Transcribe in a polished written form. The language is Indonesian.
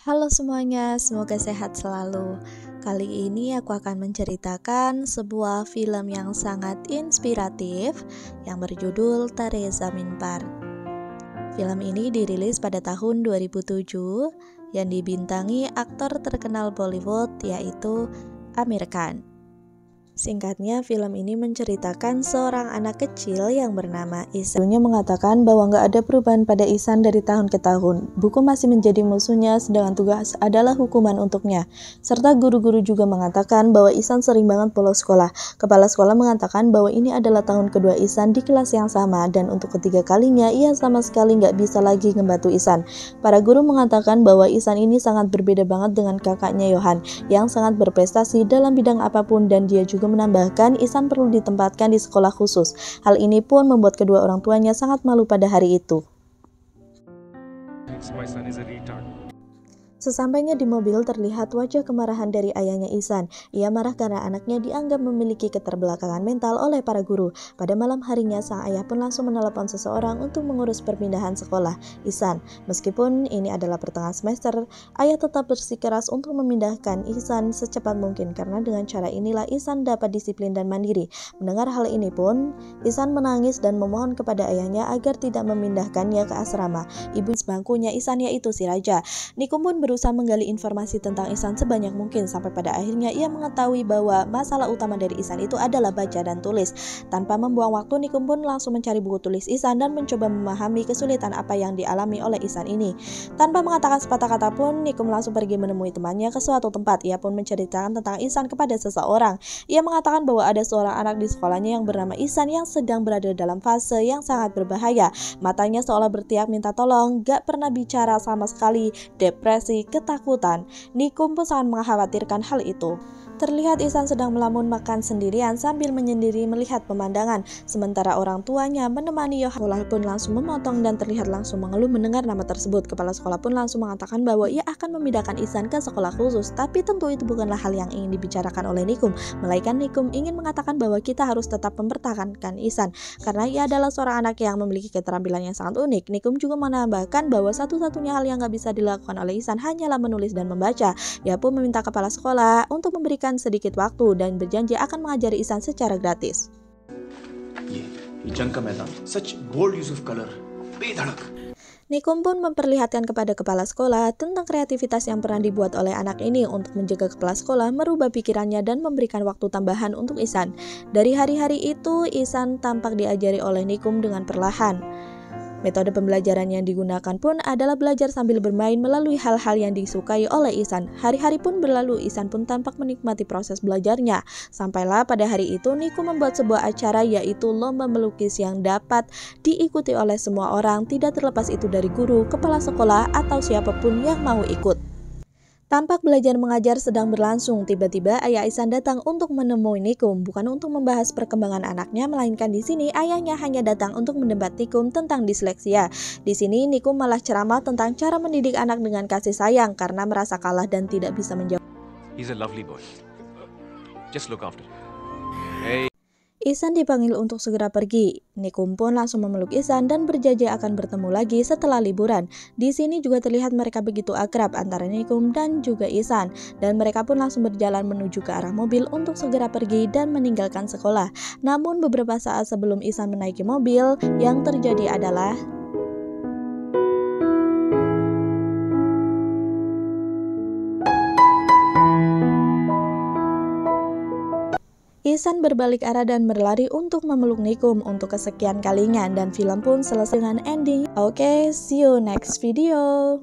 Halo semuanya, semoga sehat selalu. Kali ini aku akan menceritakan sebuah film yang sangat inspiratif yang berjudul Teresa Minpar. Film ini dirilis pada tahun 2007 yang dibintangi aktor terkenal Bollywood yaitu Aamir Khan. Singkatnya, film ini menceritakan seorang anak kecil yang bernama Ihsan. Gurunya mengatakan bahwa nggak ada perubahan pada Ihsan dari tahun ke tahun. Buku masih menjadi musuhnya, sedangkan tugas adalah hukuman untuknya. Serta guru-guru juga mengatakan bahwa Ihsan sering banget bolos sekolah. Kepala sekolah mengatakan bahwa ini adalah tahun kedua Ihsan di kelas yang sama, dan untuk ketiga kalinya ia sama sekali nggak bisa lagi membantu Ihsan. Para guru mengatakan bahwa Ihsan ini sangat berbeda banget dengan kakaknya Yohan, yang sangat berprestasi dalam bidang apapun, dan dia juga menambahkan Ihsan perlu ditempatkan di sekolah khusus. Hal ini pun membuat kedua orang tuanya sangat malu pada hari itu. Sesampainya di mobil terlihat wajah kemarahan dari ayahnya Ihsan. Ia marah karena anaknya dianggap memiliki keterbelakangan mental oleh para guru. Pada malam harinya, sang ayah pun langsung menelepon seseorang untuk mengurus perpindahan sekolah Ihsan. Meskipun ini adalah pertengahan semester, ayah tetap bersikeras untuk memindahkan Ihsan secepat mungkin karena dengan cara inilah Ihsan dapat disiplin dan mandiri. Mendengar hal ini pun, Ihsan menangis dan memohon kepada ayahnya agar tidak memindahkannya ke asrama. Ibu sebangkunya Ihsan yaitu si Raja. Nikum pun berusaha menggali informasi tentang Ihsan sebanyak mungkin sampai pada akhirnya ia mengetahui bahwa masalah utama dari Ihsan itu adalah baca dan tulis. Tanpa membuang waktu, Nikum pun langsung mencari buku tulis Ihsan dan mencoba memahami kesulitan apa yang dialami oleh Ihsan ini. Tanpa mengatakan sepatah kata pun, Nikum langsung pergi menemui temannya ke suatu tempat. Ia pun menceritakan tentang Ihsan kepada seseorang. Ia mengatakan bahwa ada seorang anak di sekolahnya yang bernama Ihsan yang sedang berada dalam fase yang sangat berbahaya. Matanya seolah bertiak minta tolong, gak pernah bicara sama sekali, depresi, ketakutan. Nikum pun sangat mengkhawatirkan hal itu. Terlihat Ihsan sedang melamun makan sendirian sambil menyendiri melihat pemandangan. Sementara orang tuanya menemani Yohan. Sekolah pun langsung memotong dan terlihat langsung mengeluh mendengar nama tersebut. Kepala sekolah pun langsung mengatakan bahwa ia akan memindahkan Ihsan ke sekolah khusus. Tapi tentu itu bukanlah hal yang ingin dibicarakan oleh Nikum. Melainkan Nikum ingin mengatakan bahwa kita harus tetap mempertahankan Ihsan karena ia adalah seorang anak yang memiliki keterampilan yang sangat unik. Nikum juga menambahkan bahwa satu-satunya hal yang gak bisa dilakukan oleh Ihsan hanyalah menulis dan membaca. Ia pun meminta kepala sekolah untuk memberikan sedikit waktu dan berjanji akan mengajari Ihsan secara gratis. Nikum pun memperlihatkan kepada kepala sekolah tentang kreativitas yang pernah dibuat oleh anak ini untuk menjaga kepala sekolah merubah pikirannya dan memberikan waktu tambahan untuk Ihsan. Dari hari-hari itu, Ihsan tampak diajari oleh Nikum dengan perlahan. Metode pembelajaran yang digunakan pun adalah belajar sambil bermain melalui hal-hal yang disukai oleh Ihsan. Hari-hari pun berlalu, Ihsan pun tampak menikmati proses belajarnya. Sampailah pada hari itu, Nikum membuat sebuah acara yaitu lomba melukis yang dapat diikuti oleh semua orang, tidak terlepas itu dari guru, kepala sekolah, atau siapapun yang mau ikut. Tampak belajar mengajar sedang berlangsung, tiba-tiba ayah Ihsan datang untuk menemui Nikum, bukan untuk membahas perkembangan anaknya, melainkan di sini ayahnya hanya datang untuk mendebat Nikum tentang disleksia. Di sini Nikum malah ceramah tentang cara mendidik anak dengan kasih sayang karena merasa kalah dan tidak bisa menjawab. He's a lovely boy. Just look after him. Hey. Ihsan dipanggil untuk segera pergi. Nikum pun langsung memeluk Ihsan dan berjanji akan bertemu lagi setelah liburan. Di sini juga terlihat mereka begitu akrab antara Nikum dan juga Ihsan, dan mereka pun langsung berjalan menuju ke arah mobil untuk segera pergi dan meninggalkan sekolah. Namun beberapa saat sebelum Ihsan menaiki mobil, yang terjadi adalah Ihsan berbalik arah dan berlari untuk memeluk Nikum untuk kesekian kalinya, dan film pun selesai dengan ending. Oke, see you next video.